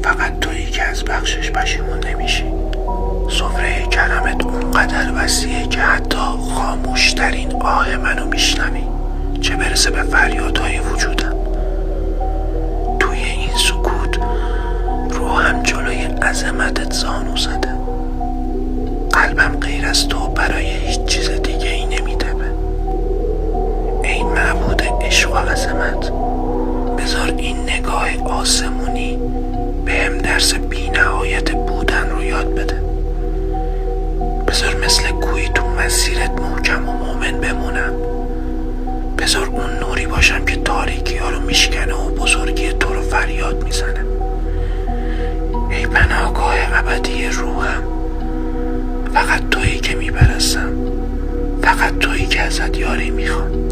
فقط تویی که از بخشش پشیمون نمیشی. سفره کرمت اونقدر وسیعه که حتی خاموشترین آه منو میشنوی، چه برسه به فریادهای وجودم. توی این سکوت روحم جلوی عظمتت زانو زده. قلبم غیر از تو برای هیچ چیز دیگه ای نمیتبه. ای معبود عشق و عظمت، بذار این نگاه آسمونی بهم درس بی نهایت بودن رو یاد بده. بذار مثل کوهی تو مسیرت محکم و مومن بمونم. بذار اون نوری باشم که تاریکی ها رو میشکنه و بزرگی تو رو فریاد میزنه. ای پناهگاه ابدی روحم، فقط تویی که میپرستم، فقط تویی که ازت یاری میخوام.